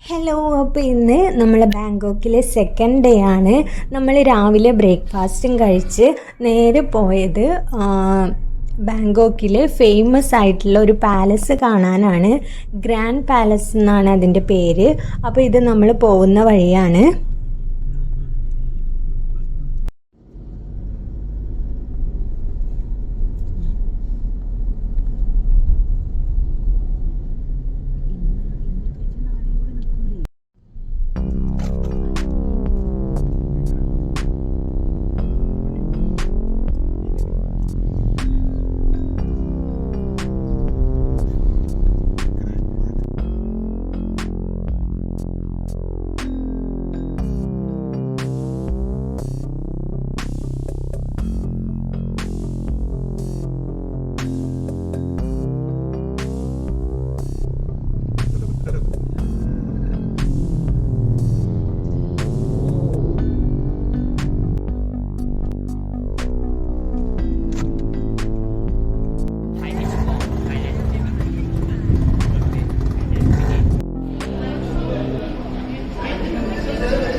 Hello, അപ്പോൾ ഇന്ന് നമ്മൾ ബാങ്കോക്കിലെ സെക്കൻഡ് ഡേ ആണ്. നമ്മൾ രാവിലെ ബ്രേക്ക്ഫാസ്റ്റും കഴിച്ച് നേരെ പോയത് ബാങ്കോക്കിൽ ഫേമസ് ആയിട്ടുള്ള ഒരു പാലസ് കാണാനാണ്. ഗ്രാൻഡ് പാലസ് എന്നാണ് അതിൻ്റെ പേര്. അപ്പോൾ ഇത് നമ്മൾ പോകുന്ന വഴിയാണ്.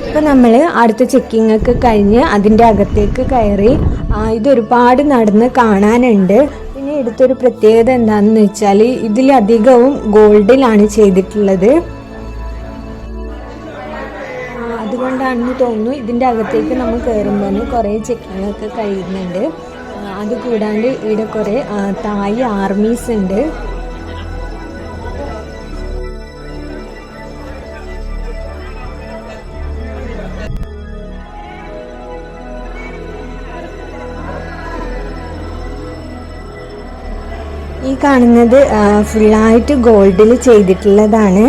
അപ്പോൾ നമ്മൾ അടുത്ത ചെക്കിംഗ് ഒക്കെ കഴിഞ്ഞ് അതിൻ്റെ അകത്തേക്ക് കയറി. ഇതൊരുപാട് നടന്ന് കാണാനുണ്ട്. പിന്നെ എടുത്തൊരു പ്രത്യേകത എന്താണെന്ന് വെച്ചാൽ ഇതിലധികവും ഗോൾഡിലാണ് ചെയ്തിട്ടുള്ളത്. അതുകൊണ്ടാണെന്ന് തോന്നുന്നു ഇതിൻ്റെ അകത്തേക്ക് നമ്മൾ കയറുമ്പോൾ കുറേ ചെക്കിംഗ് ഒക്കെ കഴിയുന്നുണ്ട്. അതുകൂടാണ്ട് ഇവിടെ കുറേ തായ് ആർമീസ് ഉണ്ട്. ഈ കാണുന്നത് ഫുള്ളായിട്ട് ഗോൾഡിൽ ചെയ്തിട്ടുള്ളതാണ്.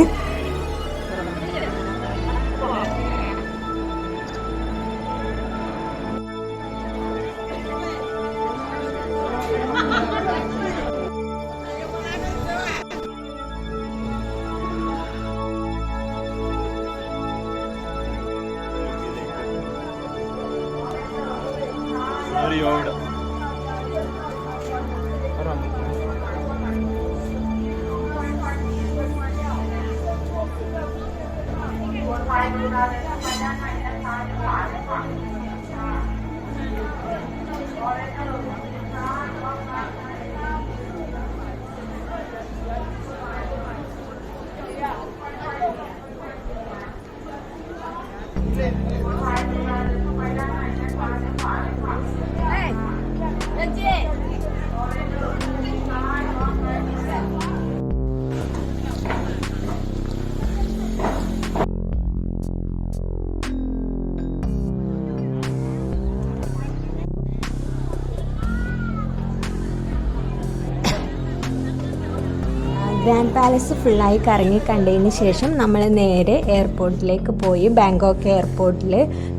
ഗ്രാൻഡ് പാലസ് ഫുള്ളായി കറങ്ങി കണ്ടതിന് ശേഷം നമ്മൾ നേരെ എയർപോർട്ടിലേക്ക് പോയി, ബാങ്കോക്ക് എയർപോർട്ടിൽ.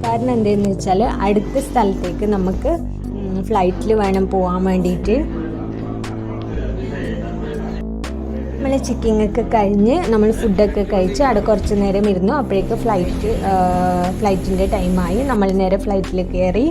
കാരണം എന്താണെന്ന് വെച്ചാൽ അടുത്ത സ്ഥലത്തേക്ക് നമുക്ക് ഫ്ലൈറ്റിൽ വേണം പോകാൻ വേണ്ടിയിട്ട്. നമ്മൾ ചെക്കിംഗ് ഒക്കെ കഴിഞ്ഞ് നമ്മൾ ഫുഡൊക്കെ കഴിച്ച് അവിടെ കുറച്ച് നേരം ഇരുന്നു. അപ്പോഴേക്ക് ഫ്ലൈറ്റിൻ്റെ ടൈമായി. നമ്മൾ നേരെ ഫ്ലൈറ്റിൽ കയറി.